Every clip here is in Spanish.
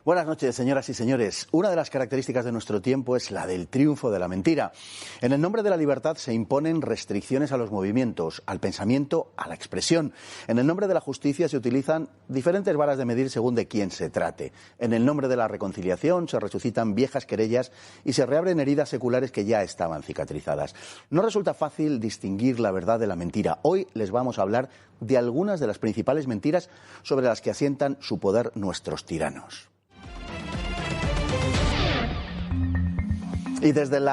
Buenas noches, señoras y señores. Una de las características de nuestro tiempo es la del triunfo de la mentira. En el nombre de la libertad se imponen restricciones a los movimientos, al pensamiento, a la expresión. En el nombre de la justicia se utilizan diferentes varas de medir según de quién se trate. En el nombre de la reconciliación se resucitan viejas querellas y se reabren heridas seculares que ya estaban cicatrizadas. No resulta fácil distinguir la verdad de la mentira. Hoy les vamos a hablar de algunas de las principales mentiras sobre las que asientan su poder nuestros tiranos. Y en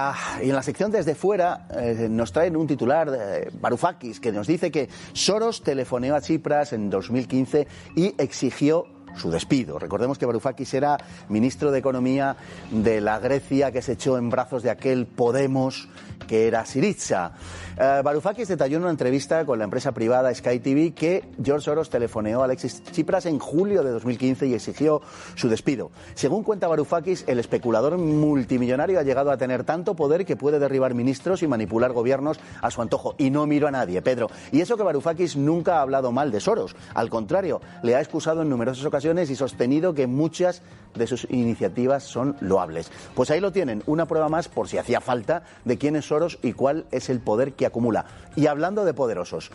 la sección Desde Fuera nos traen un titular, Varoufakis, que nos dice que Soros telefoneó a Tsipras en 2015 y exigió su despido. Recordemos que Varoufakis era ministro de Economía de la Grecia que se echó en brazos de aquel Podemos que era Syriza. Varoufakis detalló en una entrevista con la empresa privada Sky TV que George Soros telefoneó a Alexis Tsipras en julio de 2015 y exigió su despido. Según cuenta Varoufakis, el especulador multimillonario ha llegado a tener tanto poder que puede derribar ministros y manipular gobiernos a su antojo. Y no miro a nadie, Pedro. Y eso que Varoufakis nunca ha hablado mal de Soros. Al contrario, le ha excusado en numerosas ocasiones y sostenido que muchas de sus iniciativas son loables. Pues ahí lo tienen, una prueba más, por si hacía falta, de quién es Soros y cuál es el poder que acumula. Y hablando de poderosos,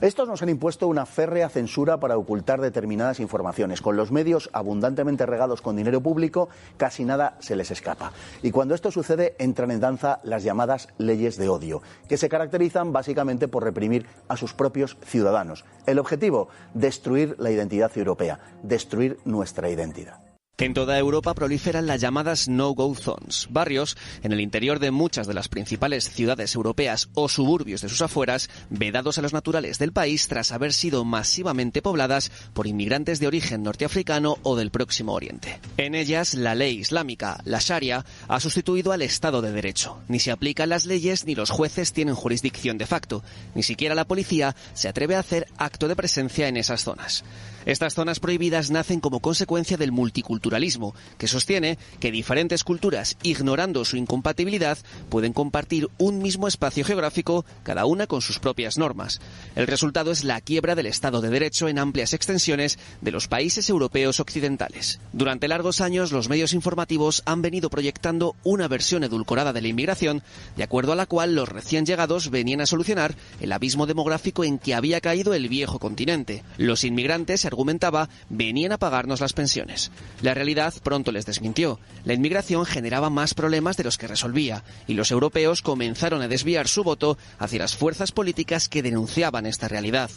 estos nos han impuesto una férrea censura para ocultar determinadas informaciones. Con los medios abundantemente regados con dinero público, casi nada se les escapa. Y cuando esto sucede, entran en danza las llamadas leyes de odio, que se caracterizan básicamente por reprimir a sus propios ciudadanos. El objetivo, destruir la identidad europea, destruir nuestra identidad. En toda Europa proliferan las llamadas no-go zones, barrios en el interior de muchas de las principales ciudades europeas o suburbios de sus afueras, vedados a los naturales del país tras haber sido masivamente pobladas por inmigrantes de origen norteafricano o del Próximo Oriente. En ellas, la ley islámica, la Sharia, ha sustituido al Estado de Derecho. Ni se aplican las leyes ni los jueces tienen jurisdicción de facto. Ni siquiera la policía se atreve a hacer acto de presencia en esas zonas. Estas zonas prohibidas nacen como consecuencia del multiculturalismo, que sostiene que diferentes culturas, ignorando su incompatibilidad, pueden compartir un mismo espacio geográfico, cada una con sus propias normas. El resultado es la quiebra del Estado de Derecho en amplias extensiones de los países europeos occidentales. Durante largos años, los medios informativos han venido proyectando una versión edulcorada de la inmigración, de acuerdo a la cual los recién llegados venían a solucionar el abismo demográfico en que había caído el viejo continente. Los inmigrantes, argumentaba, venían a pagarnos las pensiones. La realidad pronto les desmintió. La inmigración generaba más problemas de los que resolvía, y los europeos comenzaron a desviar su voto hacia las fuerzas políticas que denunciaban esta realidad.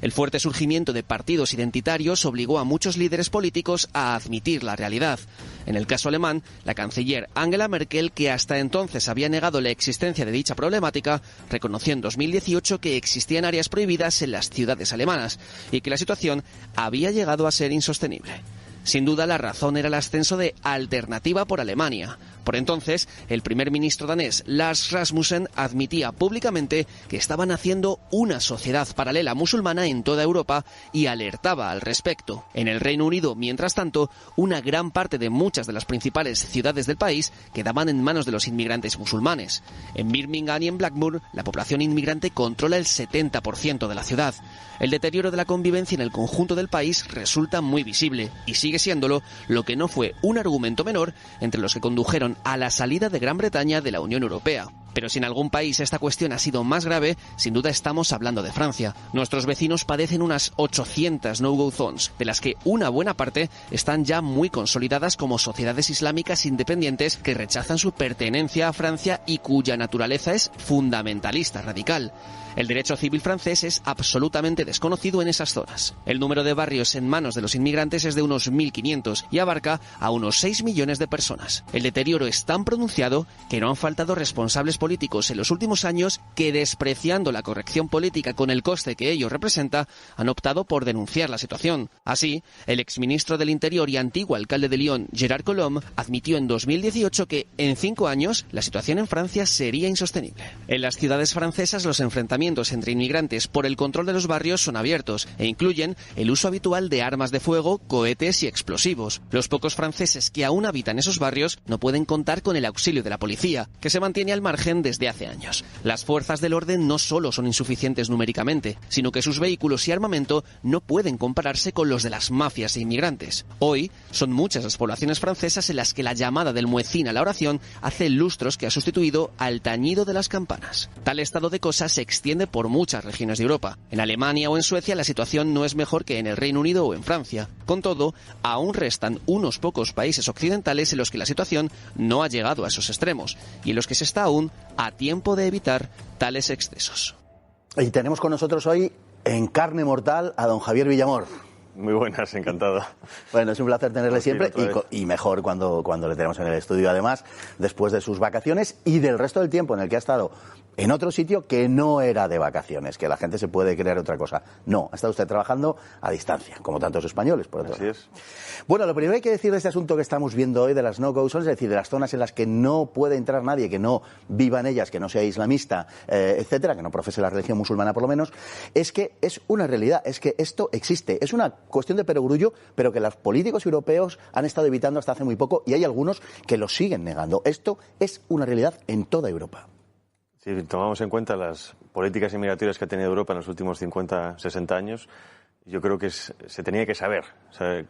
El fuerte surgimiento de partidos identitarios obligó a muchos líderes políticos a admitir la realidad. En el caso alemán, la canciller Angela Merkel, que hasta entonces había negado la existencia de dicha problemática, reconoció en 2018 que existían áreas prohibidas en las ciudades alemanas y que la situación había llegado a ser insostenible. Sin duda, la razón era el ascenso de Alternativa por Alemania. Por entonces, el primer ministro danés Lars Rasmussen admitía públicamente que estaban haciendo una sociedad paralela musulmana en toda Europa y alertaba al respecto. En el Reino Unido, mientras tanto, una gran parte de muchas de las principales ciudades del país quedaban en manos de los inmigrantes musulmanes. En Birmingham y en Blackburn, la población inmigrante controla el 70% de la ciudad. El deterioro de la convivencia en el conjunto del país resulta muy visible y sigue siéndolo, lo que no fue un argumento menor entre los que condujeron a la salida de Gran Bretaña de la Unión Europea. Pero si en algún país esta cuestión ha sido más grave, sin duda estamos hablando de Francia. Nuestros vecinos padecen unas 800 no-go zones, de las que una buena parte están ya muy consolidadas como sociedades islámicas independientes que rechazan su pertenencia a Francia y cuya naturaleza es fundamentalista radical. El derecho civil francés es absolutamente desconocido en esas zonas. El número de barrios en manos de los inmigrantes es de unos 1.500 y abarca a unos 6 millones de personas. El deterioro es tan pronunciado que no han faltado responsables políticos en los últimos años que, despreciando la corrección política con el coste que ello representa, han optado por denunciar la situación. Así, el exministro del Interior y antiguo alcalde de Lyon, Gérard Collomb, admitió en 2018 que, en 5 años, la situación en Francia sería insostenible. En las ciudades francesas, los enfrentamientos enfrentamientos entre inmigrantes por el control de los barrios son abiertos e incluyen el uso habitual de armas de fuego, cohetes y explosivos. Los pocos franceses que aún habitan esos barrios no pueden contar con el auxilio de la policía, que se mantiene al margen desde hace años. Las fuerzas del orden no solo son insuficientes numéricamente, sino que sus vehículos y armamento no pueden compararse con los de las mafias e inmigrantes. Hoy son muchas las poblaciones francesas en las que la llamada del muecín a la oración hace lustros que ha sustituido al tañido de las campanas. Tal estado de cosas se extiende por muchas regiones de Europa. En Alemania o en Suecia la situación no es mejor que en el Reino Unido o en Francia. Con todo, aún restan unos pocos países occidentales en los que la situación no ha llegado a esos extremos y en los que se está aún a tiempo de evitar tales excesos. Y tenemos con nosotros hoy en Carne Mortal a don Javier Villamor. Muy buenas, encantado. Bueno, es un placer tenerle siempre y mejor cuando le tenemos en el estudio, además, después de sus vacaciones y del resto del tiempo en el que ha estado en otro sitio que no era de vacaciones, que la gente se puede creer otra cosa. No, ha estado usted trabajando a distancia, como tantos españoles, por otro lado. Así es. Bueno, lo primero que hay que decir de este asunto que estamos viendo hoy de las no-go zones, es decir, de las zonas en las que no puede entrar nadie, que no viva en ellas, que no sea islamista, etcétera, que no profese la religión musulmana por lo menos, es que es una realidad, es que esto existe. Es una cuestión de perogrullo, pero que los políticos europeos han estado evitando hasta hace muy poco y hay algunos que lo siguen negando. Esto es una realidad en toda Europa. Si tomamos en cuenta las políticas inmigratorias que ha tenido Europa en los últimos 50, 60 años, yo creo que se tenía que saber. O sea,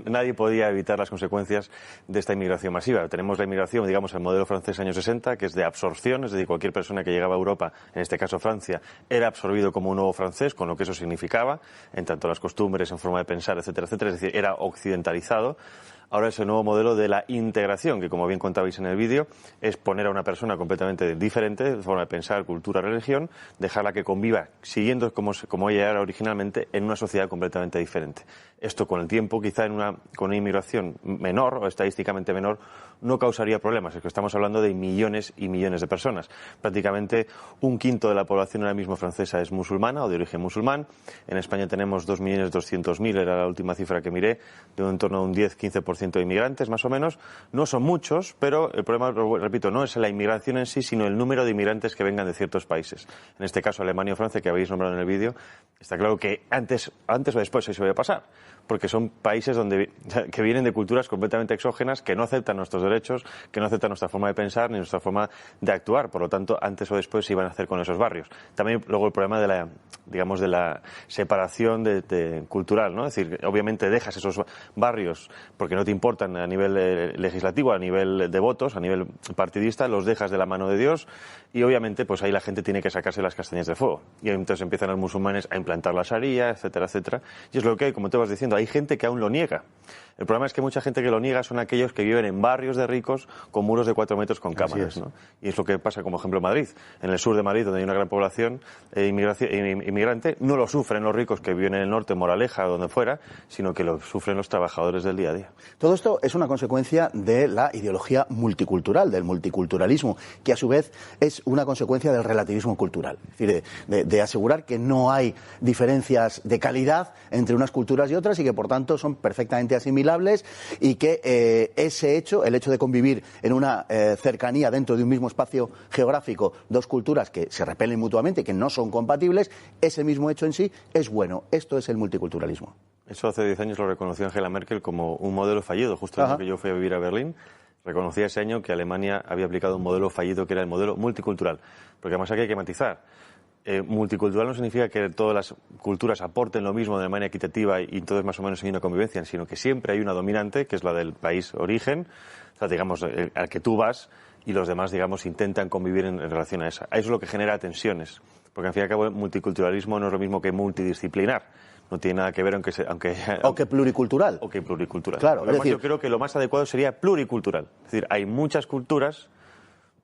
nadie podía evitar las consecuencias de esta inmigración masiva. Tenemos la inmigración, digamos, el modelo francés años 60, que es de absorción, es decir, cualquier persona que llegaba a Europa, en este caso Francia, era absorbido como un nuevo francés, con lo que eso significaba, en tanto las costumbres, en forma de pensar, etcétera, etcétera. Es decir, era occidentalizado. Ahora es el nuevo modelo de la integración, que como bien contabais en el vídeo, es poner a una persona completamente diferente, de forma de pensar, cultura, religión, dejarla que conviva, siguiendo como ella era originalmente, en una sociedad completamente diferente. Esto con el tiempo, quizá con una inmigración menor, o estadísticamente menor, no causaría problemas. Es que estamos hablando de millones y millones de personas. Prácticamente un quinto de la población ahora mismo francesa es musulmana o de origen musulmán. En España tenemos 2.200.000, era la última cifra que miré, de en torno a un 10-15% de inmigrantes, más o menos. No son muchos, pero el problema, repito, no es la inmigración en sí, sino el número de inmigrantes que vengan de ciertos países. En este caso, Alemania o Francia, que habéis nombrado en el vídeo, está claro que antes o después eso iba a pasar, porque son países que vienen de culturas completamente exógenas, que no aceptan nuestros derechos, que no aceptan nuestra forma de pensar ni nuestra forma de actuar. Por lo tanto, antes o después se iban a hacer con esos barrios. También luego el problema de la separación cultural, ¿no? Es decir, obviamente dejas esos barrios porque no te importan a nivel legislativo, a nivel de votos, a nivel partidista, los dejas de la mano de Dios y obviamente pues ahí la gente tiene que sacarse las castañas de fuego. Y entonces empiezan los musulmanes a implantar la sharia, etcétera, etcétera. Y es lo que hay, como te vas diciendo, hay gente que aún lo niega. El problema es que mucha gente que lo niega son aquellos que viven en barrios de ricos con muros de 4 metros con cámaras, ¿no? Y es lo que pasa, como ejemplo, en Madrid. En el sur de Madrid, donde hay una gran población inmigrante, no lo sufren los ricos que viven en el norte, Moraleja o donde fuera, sino que lo sufren los trabajadores del día a día. Todo esto es una consecuencia de la ideología multicultural, del multiculturalismo, que a su vez es una consecuencia del relativismo cultural. Es decir, de asegurar que no hay diferencias de calidad entre unas culturas y otras y que, por tanto, son perfectamente asimilables y que ese hecho, el hecho de convivir en una cercanía dentro de un mismo espacio geográfico, dos culturas que se repelen mutuamente y que no son compatibles, ese mismo hecho en sí es bueno. Esto es el multiculturalismo. Eso hace 10 años lo reconoció Angela Merkel como un modelo fallido. Justo el año que yo fui a vivir a Berlín, reconocía ese año que Alemania había aplicado un modelo fallido que era el modelo multicultural. Porque además aquí hay que matizar. Multicultural no significa que todas las culturas aporten lo mismo de manera equitativa y entonces más o menos hay una convivencia, sino que siempre hay una dominante, que es la del país origen, o sea, digamos, al que tú vas, y los demás, digamos, intentan convivir en relación a esa. Eso es lo que genera tensiones, porque al fin y al cabo el multiculturalismo no es lo mismo que multidisciplinar. No tiene nada que ver o que pluricultural. O que pluricultural. Claro, Además, yo creo que lo más adecuado sería pluricultural. Es decir, hay muchas culturas,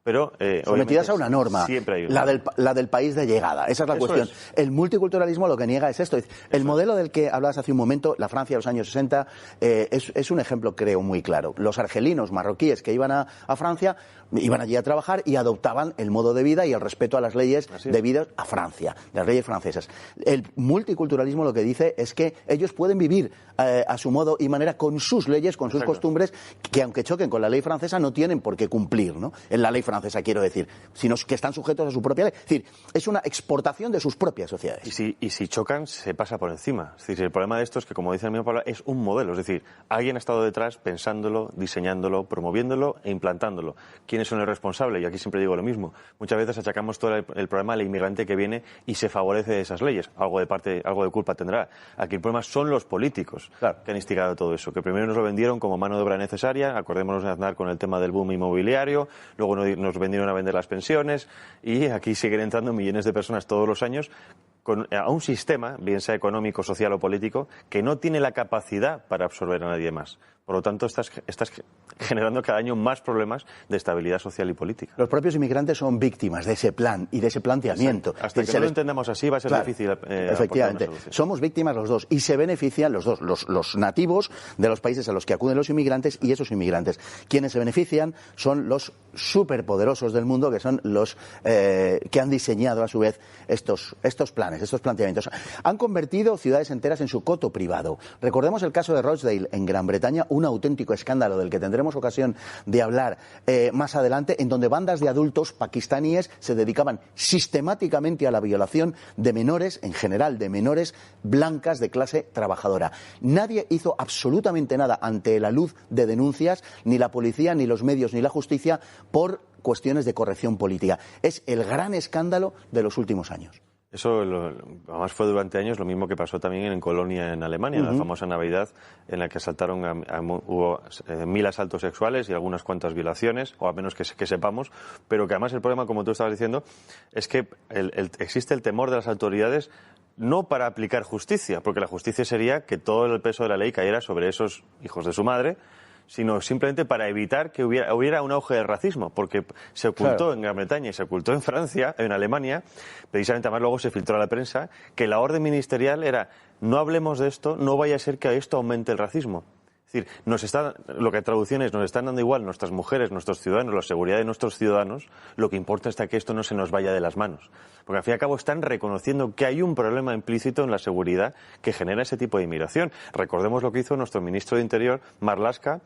pero sometidas a una norma, siempre hay la del país de llegada. Esa es la cuestión. El multiculturalismo lo que niega es esto. El modelo del que hablabas hace un momento, la Francia de los años 60, es un ejemplo, creo, muy claro. Los argelinos, marroquíes que iban a Francia, iban allí a trabajar y adoptaban el modo de vida y el respeto a las leyes debidas a Francia, las leyes francesas. El multiculturalismo lo que dice es que ellos pueden vivir a su modo y manera con sus leyes, con sus costumbres, que aunque choquen con la ley francesa no tienen por qué cumplir, ¿no? En la ley francesa francesa, quiero decir, sino que están sujetos a su propia ley. Es decir, es una exportación de sus propias sociedades. Y si chocan, se pasa por encima. Es decir, el problema de esto es que, como dice el mismo Pablo, es un modelo. Es decir, alguien ha estado detrás pensándolo, diseñándolo, promoviéndolo e implantándolo. ¿Quiénes son el responsable? Y aquí siempre digo lo mismo. Muchas veces achacamos todo el problema al inmigrante que viene y se favorece de esas leyes. Algo de culpa tendrá. Aquí el problema son los políticos, claro, que han instigado todo eso. Que primero nos lo vendieron como mano de obra necesaria. Acordémonos de Aznar con el tema del boom inmobiliario. Luego nos vendieron a vender las pensiones. Y aquí siguen entrando millones de personas todos los años a un sistema, bien sea económico, social o político, que no tiene la capacidad para absorber a nadie más. Por lo tanto, estás generando cada año más problemas de estabilidad social y política. Los propios inmigrantes son víctimas de ese plan y de ese planteamiento. Hasta que no lo entendamos así va a ser difícil efectivamente. Somos víctimas los dos y se benefician los dos, los nativos de los países a los que acuden los inmigrantes y esos inmigrantes. Quienes se benefician son los superpoderosos del mundo, que son los que han diseñado a su vez estos planes, estos planteamientos. Han convertido ciudades enteras en su coto privado. Recordemos el caso de Rochdale en Gran Bretaña, un auténtico escándalo del que tendremos ocasión de hablar más adelante, en donde bandas de adultos pakistaníes se dedicaban sistemáticamente a la violación de menores, en general de menores blancas de clase trabajadora. Nadie hizo absolutamente nada ante la luz de denuncias, ni la policía, ni los medios, ni la justicia, por cuestiones de corrección política. Es el gran escándalo de los últimos años. Eso además fue durante años lo mismo que pasó también en Colonia, en Alemania, la famosa Navidad en la que asaltaron hubo 1000 asaltos sexuales y algunas cuantas violaciones, o a menos que sepamos, pero que además el problema, como tú estabas diciendo, es que existe el temor de las autoridades no para aplicar justicia, porque la justicia sería que todo el peso de la ley cayera sobre esos hijos de su madre, sino simplemente para evitar que hubiera un auge de racismo, porque se ocultó en Gran Bretaña y se ocultó en Francia, en Alemania, precisamente además luego se filtró a la prensa, que la orden ministerial era: no hablemos de esto, no vaya a ser que esto aumente el racismo. Es decir, lo que traducción es, nos están dando igual nuestras mujeres, nuestros ciudadanos, la seguridad de nuestros ciudadanos, lo que importa es que esto no se nos vaya de las manos. Porque al fin y al cabo están reconociendo que hay un problema implícito en la seguridad que genera ese tipo de inmigración. Recordemos lo que hizo nuestro ministro de Interior, Marlaska,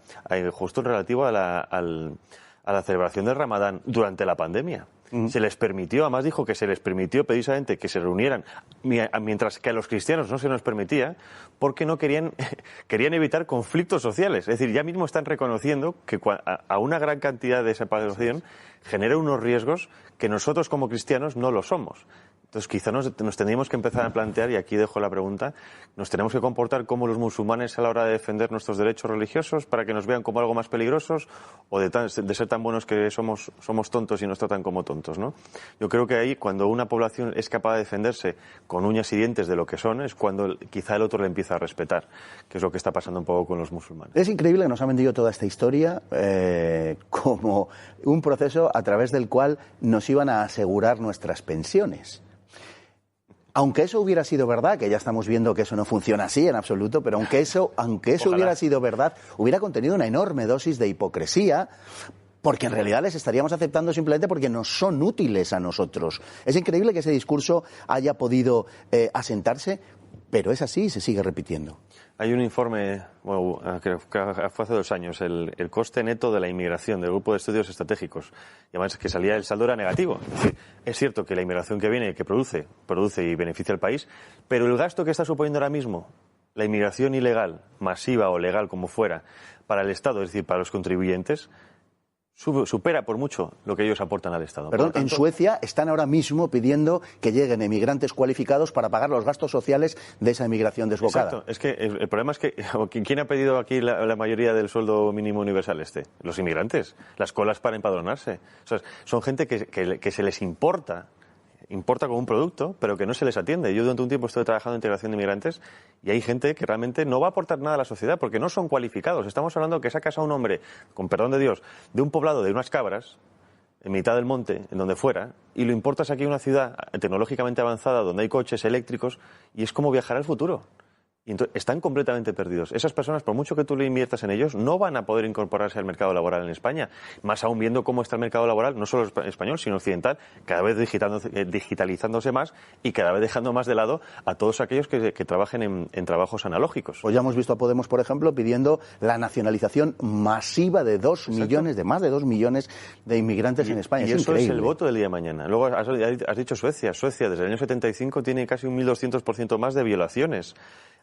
justo en relativo a la celebración del Ramadán durante la pandemia. Se les permitió, además dijo que se les permitió precisamente que se reunieran, mientras que a los cristianos no se nos permitía, porque no querían evitar conflictos sociales. Es decir, ya mismo están reconociendo que a una gran cantidad de esa población genera unos riesgos que nosotros como cristianos no lo somos. Entonces quizá nos tendríamos que empezar a plantear, y aquí dejo la pregunta, ¿nos tenemos que comportar como los musulmanes a la hora de defender nuestros derechos religiosos para que nos vean como algo más peligrosos, o de ser tan buenos que somos tontos y nos tratan como tontos, ¿no? Yo creo que ahí, cuando una población es capaz de defenderse con uñas y dientes de lo que son, es cuando quizá el otro le empieza a respetar, que es lo que está pasando un poco con los musulmanes. Es increíble que nos han vendido toda esta historia como un proceso a través del cual nos iban a asegurar nuestras pensiones. Aunque eso hubiera sido verdad, que ya estamos viendo que eso no funciona así en absoluto, pero aunque eso hubiera sido verdad, hubiera contenido una enorme dosis de hipocresía, porque en realidad les estaríamos aceptando simplemente porque nos son útiles a nosotros. Es increíble que ese discurso haya podido asentarse, pero es así y se sigue repitiendo. Hay un informe, que fue hace 2 años, el coste neto de la inmigración del Grupo de Estudios Estratégicos. Y además que salía, el saldo era negativo. Es decir, es cierto que la inmigración que viene, que produce y beneficia al país, pero el gasto que está suponiendo ahora mismo la inmigración ilegal, masiva o legal como fuera, para el Estado, es decir, para los contribuyentes, supera por mucho lo que ellos aportan al Estado. Perdón, en Suecia están ahora mismo pidiendo que lleguen emigrantes cualificados para pagar los gastos sociales de esa emigración desbocada. Exacto. Es que el problema es que ¿quién ha pedido aquí la mayoría del sueldo mínimo universal Los inmigrantes, las colas para empadronarse. O sea, son gente que se les importa como un producto, pero que no se les atiende. Yo durante un tiempo estuve trabajando en integración de inmigrantes y hay gente que realmente no va a aportar nada a la sociedad porque no son cualificados. Estamos hablando que sacas a un hombre, con perdón de Dios, de un poblado de unas cabras, en mitad del monte, en donde fuera, y lo importas aquí a una ciudad tecnológicamente avanzada donde hay coches eléctricos y es como viajar al futuro. Y entonces están completamente perdidos. Esas personas, por mucho que tú le inviertas en ellos, no van a poder incorporarse al mercado laboral en España. Más aún viendo cómo está el mercado laboral, no solo español, sino occidental, cada vez digitalizándose más y cada vez dejando más de lado a todos aquellos que trabajen en trabajos analógicos. Pues ya hemos visto a Podemos, por ejemplo, pidiendo la nacionalización masiva de más de 2 millones de inmigrantes en España. Y es eso increíble. es el voto del día de mañana. Luego has dicho Suecia. Suecia, desde el año 75, tiene casi un 1.200% más de violaciones.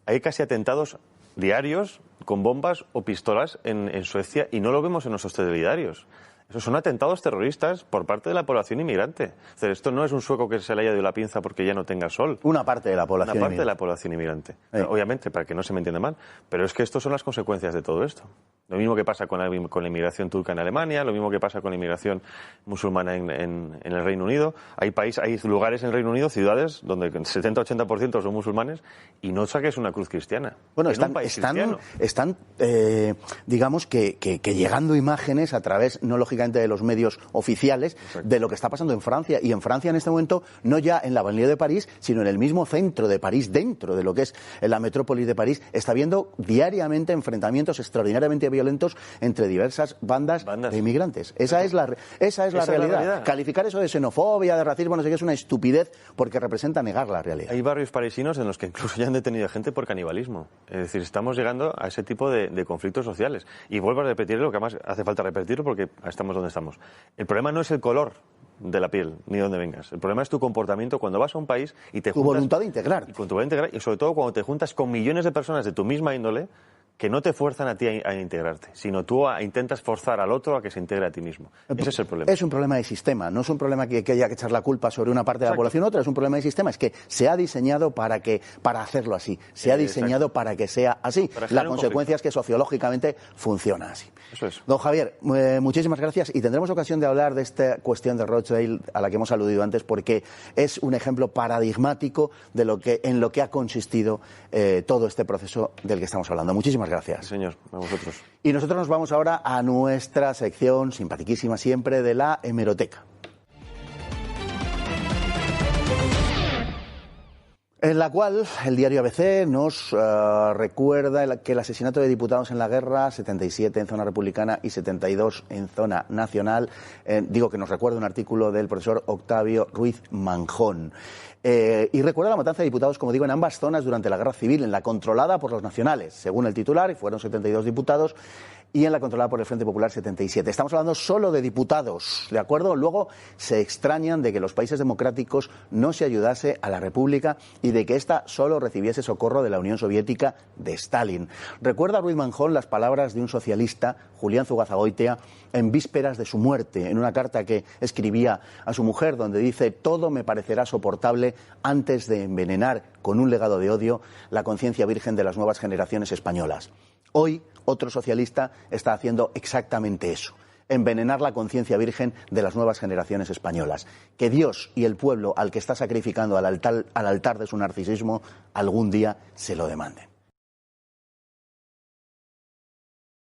Hay casi atentados diarios con bombas o pistolas en Suecia y no lo vemos en nuestros telediarios. Esos son atentados terroristas por parte de la población inmigrante. O sea, esto no es un sueco que se le haya ido la pinza porque ya no tenga sol. Una parte de la población Una parte de la población inmigrante. Obviamente, para que no se me entienda mal. Pero es que estas son las consecuencias de todo esto. Lo mismo que pasa con la inmigración turca en Alemania, lo mismo que pasa con la inmigración musulmana en el Reino Unido. Hay lugares en el Reino Unido, ciudades, donde el 70-80% son musulmanes y no saques una cruz cristiana. Bueno, están digamos que llegando imágenes a través, no lógicamente de los medios oficiales, de lo que está pasando en Francia. Y en Francia en este momento, no ya en la Banlieue de París, sino en el mismo centro de París, dentro de lo que es la metrópolis de París, está habiendo diariamente enfrentamientos extraordinariamente violentos entre diversas bandas de inmigrantes. Esa es la realidad. Calificar eso de xenofobia, de racismo, no sé qué, es una estupidez porque representa negar la realidad. Hay barrios parisinos en los que incluso ya han detenido gente por canibalismo. Es decir, estamos llegando a ese tipo de conflictos sociales. Y vuelvo a repetir lo que además hace falta repetirlo porque estamos donde estamos. El problema no es el color de la piel, ni dónde vengas. El problema es tu comportamiento cuando vas a un país y te juntas... Tu voluntad de integrar. Y con tu voluntad de integrar, y sobre todo cuando te juntas con millones de personas de tu misma índole que no te fuerzan a ti a integrarte, sino tú intentas forzar al otro a que se integre a ti mismo. Ese es el problema. Es un problema de sistema, no es un problema que haya que echar la culpa sobre una parte de la población u otra, es un problema de sistema, es que se ha diseñado para hacerlo así, se ha diseñado para que sea así. La consecuencia es que sociológicamente funciona así. Eso es. Don Javier, muchísimas gracias y tendremos ocasión de hablar de esta cuestión de Rochdale a la que hemos aludido antes porque es un ejemplo paradigmático de en lo que ha consistido todo este proceso del que estamos hablando. Muchísimas gracias. Sí, señor, a vosotros. Y nosotros nos vamos ahora a nuestra sección simpaticísima siempre de la hemeroteca. En la cual el diario ABC nos recuerda que el asesinato de diputados en la guerra, 77 en zona republicana y 72 en zona nacional, que nos recuerda un artículo del profesor Octavio Ruiz Manjón. Y recuerda la matanza de diputados, como digo, en ambas zonas durante la guerra civil, en la controlada por los nacionales, según el titular, fueron 72 diputados, y en la controlada por el Frente Popular 77. Estamos hablando solo de diputados, ¿de acuerdo? Luego se extrañan de que los países democráticos no se ayudase a la República y de que ésta solo recibiese socorro de la Unión Soviética de Stalin. Recuerda Ruiz Manjón las palabras de un socialista, Julián Zugazagoitia, en vísperas de su muerte, en una carta que escribía a su mujer, donde dice: todo me parecerá soportable antes de envenenar con un legado de odio la conciencia virgen de las nuevas generaciones españolas. Hoy, otro socialista está haciendo exactamente eso, envenenar la conciencia virgen de las nuevas generaciones españolas. Que Dios y el pueblo al que está sacrificando al altar de su narcisismo algún día se lo demanden.